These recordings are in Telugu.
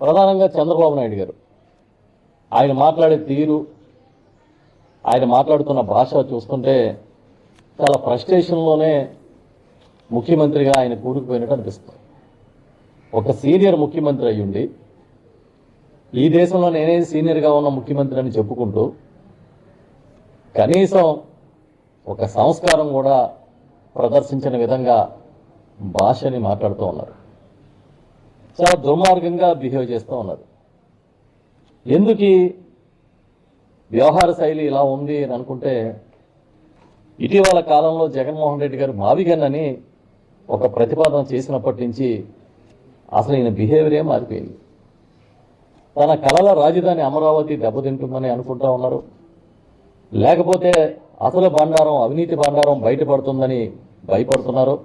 ప్రధానంగా చంద్రబాబు నాయుడు గారు ఆయన మాట్లాడే తీరు, ఆయన మాట్లాడుతున్న భాష చూస్తుంటే చాలా ఫ్రస్ట్రేషన్లోనే ముఖ్యమంత్రిగా ఆయన కూరుకుపోయినట్టు అనిపిస్తుంది. ఒక సీనియర్ ముఖ్యమంత్రి అయ్యుండి ఈ దేశంలో నేనే సీనియర్గా ఉన్న ముఖ్యమంత్రి అని చెప్పుకుంటూ కనీసం ఒక సంస్కారం కూడా ప్రదర్శించిన విధంగా భాషని మాట్లాడుతూ ఉన్నారు. చాలా దుర్మార్గంగా బిహేవ్ చేస్తూ ఉన్నారు. ఎందుకు ఈ వ్యవహార శైలి ఇలా ఉంది అని అనుకుంటే, ఇటీవల కాలంలో జగన్మోహన్ రెడ్డి గారు మావిగన్నని ఒక ప్రతిపాదన చేసినప్పటి నుంచి అసలు ఈయన బిహేవియరే మారిపోయింది. తన కలల రాజధాని అమరావతి దెబ్బతింటుందని అనుకుంటా ఉన్నారు, లేకపోతే అసలు బండారం, అవినీతి బండారం బయటపడుతుందని భయపడుతున్నారు.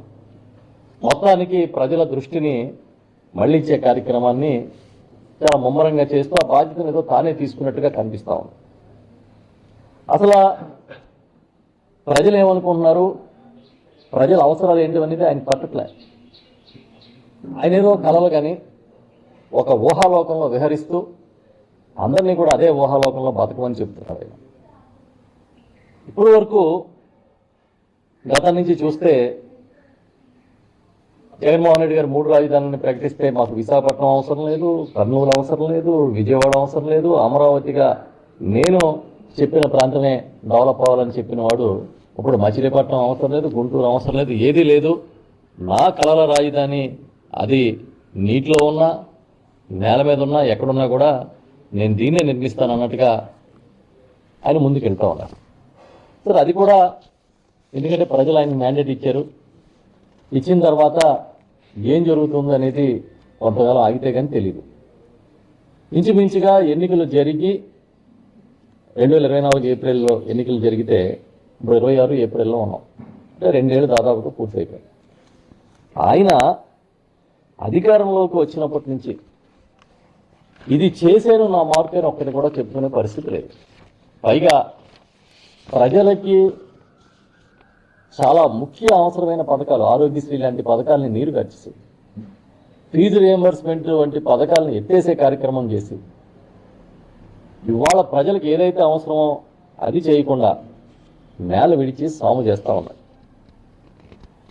మొత్తానికి ప్రజల దృష్టిని మళ్లించే కార్యక్రమాన్ని చాలా ముమ్మరంగా చేస్తూ ఆ బాధ్యతను ఏదో తానే తీసుకున్నట్టుగా కనిపిస్తా ఉంది. అసలు ప్రజలు ఏమనుకుంటున్నారు, ప్రజల అవసరాలు ఏంటివనేది ఆయన పట్టట్లే. ఆయన ఏదో కలలు కానీ ఒక ఊహాలోకంలో విహరిస్తూ అందరినీ కూడా అదే ఊహాలోకంలో బతకమని చెప్తున్నారు ఆయన. ఇప్పటి వరకు గతం నుంచి చూస్తే జగన్మోహన్ రెడ్డి గారు 3 రాజధానులను ప్రకటిస్తే మాకు విశాఖపట్నం అవసరం లేదు, కర్నూలు అవసరం లేదు, విజయవాడ అవసరం లేదు, అమరావతిగా నేను చెప్పిన ప్రాంతమే డెవలప్ అవ్వాలని చెప్పిన వాడు ఇప్పుడు మచిలీపట్నం అవసరం లేదు, గుంటూరు అవసరం లేదు, ఏదీ లేదు, నా కలల రాజధాని అది నీటిలో ఉన్నా నేల మీద ఉన్నా ఎక్కడున్నా కూడా నేను దీన్నే నిర్మిస్తాను అన్నట్టుగా ఆయన ముందుకు వెళ్తూ ఉన్నారు. సార్ అది కూడా ఎందుకంటే ప్రజలు ఆయన మ్యాండేట్ ఇచ్చారు. ఇచ్చిన తర్వాత ఏం జరుగుతుంది అనేది కొంతకాలం ఆగితే కానీ తెలియదు. ఇంచుమించుగా ఎన్నికలు జరిగి 2024 ఏప్రిల్లో ఎన్నికలు జరిగితే ఇప్పుడు 26 ఏప్రిల్లో ఉన్నాం. అంటే 2 ఏళ్ళు దాదాపుగా పూర్తయిపోయాయి. ఆయన అధికారంలోకి వచ్చినప్పటి నుంచి ఇది చేశాను నా మార్పు అని ఒక్కటి కూడా చెప్పుకునే పరిస్థితి లేదు. పైగా ప్రజలకి చాలా ముఖ్య అవసరమైన పథకాలు, ఆరోగ్యశ్రీ లాంటి పథకాలని నీరు గడిచేసి, ఫీజు రియంబర్స్మెంట్ వంటి పథకాలను ఎత్తేసే కార్యక్రమం చేసి, ఇవాళ ప్రజలకు ఏదైతే అవసరమో అది చేయకుండా నేల విడిచి సాము చేస్తూ ఉన్నాయి.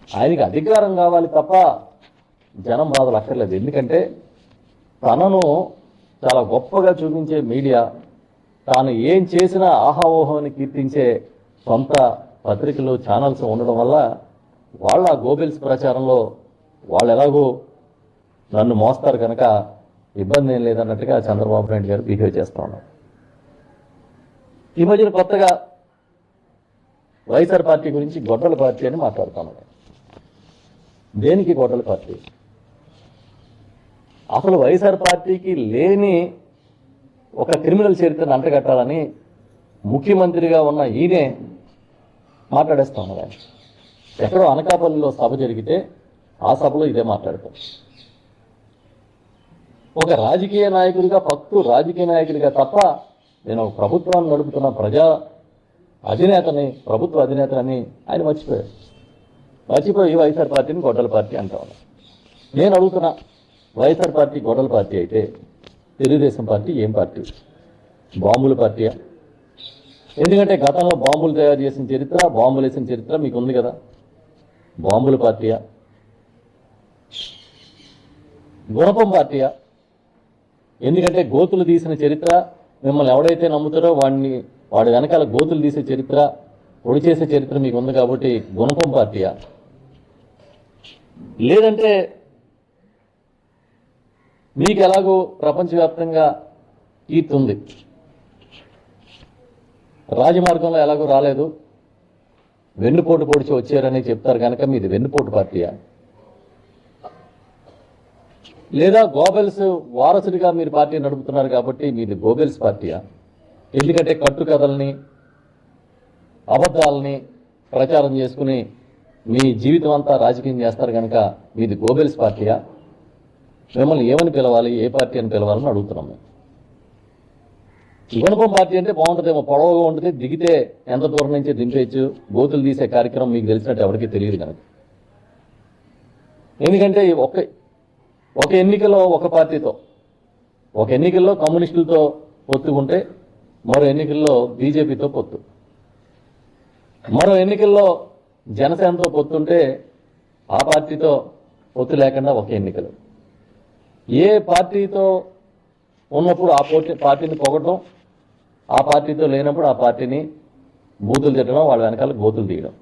ఆయనకి అధికారం కావాలి తప్ప జనం బాధలు అక్కర్లేదు. ఎందుకంటే తనను చాలా గొప్పగా చూపించే మీడియా, తాను ఏం చేసినా ఆహావోహాన్ని కీర్తించే సొంత పత్రికలు, ఛానల్స్ ఉండడం వల్ల వాళ్ళ గోబెల్స్ ప్రచారంలో వాళ్ళు ఎలాగో నన్ను మోస్తారు కనుక ఇబ్బంది ఏం లేదన్నట్టుగా చంద్రబాబు నాయుడు గారు బిహేవ్ చేస్తూ ఉన్నారు. ఈ మధ్యన కొత్తగా వైఎస్ఆర్ పార్టీ గురించి గొడ్డల పార్టీ అని మాట్లాడుతున్నాడు. దేనికి గొడ్డల పార్టీ? అసలు వైఎస్ఆర్ పార్టీకి లేని ఒక క్రిమినల్ చరిత్రను అంటగట్టాలని ముఖ్యమంత్రిగా ఉన్న ఈయనే మాట్లాడేస్తా ఉన్నారు. ఆయన ఎక్కడో అనకాపల్లిలో సభ జరిగితే ఆ సభలో ఇదే మాట్లాడతారు. ఒక రాజకీయ నాయకుడిగా, ఫక్తు రాజకీయ నాయకుడిగా తప్ప నేను ఒక ప్రభుత్వాన్ని నడుపుతున్న ప్రజా అధినేతని, ప్రభుత్వ అధినేతని ఆయన మర్చిపోయి వైఎస్ఆర్ పార్టీని గొడ్డల పార్టీ అంటా ఉన్నారు. నేను అడుగుతున్నా, వైఎస్ఆర్ పార్టీ గొడ్డల పార్టీ అయితే తెలుగుదేశం పార్టీ ఏం పార్టీ? బాంబుల పార్టీయా? ఎందుకంటే గతంలో బాంబులు తయారు చేసిన చరిత్ర, బాంబులు వేసిన చరిత్ర మీకు ఉంది కదా. బాంబుల పార్టీయా? గుణపం పార్టీయా? ఎందుకంటే గోతులు తీసిన చరిత్ర, మిమ్మల్ని ఎవడైతే నమ్ముతారో వాడి వెనకాల గోతులు తీసే చరిత్ర, పొడి చేసే చరిత్ర మీకు ఉంది కాబట్టి గుణపం పార్టీయా? లేదంటే మీకు ఎలాగో ప్రపంచవ్యాప్తంగా కీర్తి ఉంది, రాజమార్గంలో ఎలాగో రాలేదు, వెన్నుపోటు పొడిచి వచ్చారని చెప్తారు కనుక మీది వెన్నుపోటు పార్టీయా? లేదా గోబెల్స్ వారసుడిగా మీరు పార్టీ నడుపుతున్నారు కాబట్టి మీది గోబెల్స్ పార్టీయా? ఎందుకంటే కట్టుకథల్ని, అబద్ధాలని ప్రచారం చేసుకుని మీ జీవితం అంతా రాజకీయం చేస్తారు కనుక మీది గోబెల్స్ పార్టీయా? మిమ్మల్ని ఏమని పిలవాలి, ఏ పార్టీ అని పిలవాలని అడుగుతున్నాం మేము. గుణపం పార్టీ అంటే బాగుంటుందేమో, పొడవుగా ఉంటుంది, దిగితే ఎంత దూరం నుంచి దింపేయచ్చు, గోతులు తీసే కార్యక్రమం మీకు తెలిసినట్టు ఎవరికీ తెలియదు కనుక. ఎందుకంటే ఒక ఎన్నికలో ఒక పార్టీతో ఒక ఎన్నికల్లో కమ్యూనిస్టులతో పొత్తుకుంటే మరో ఎన్నికల్లో బీజేపీతో పొత్తు, మరో ఎన్నికల్లో జనసేనతో పొత్తుంటే ఆ పార్టీతో పొత్తు లేకుండా ఒక ఎన్నికలు. ఏ పార్టీతో ఉన్నప్పుడు ఆ పార్టీని పొగటం, ఆ పార్టీతో లేనప్పుడు ఆ పార్టీని బూతులు తిట్టడం, వాళ్ళ వెనకాల గోతులు తీయడం.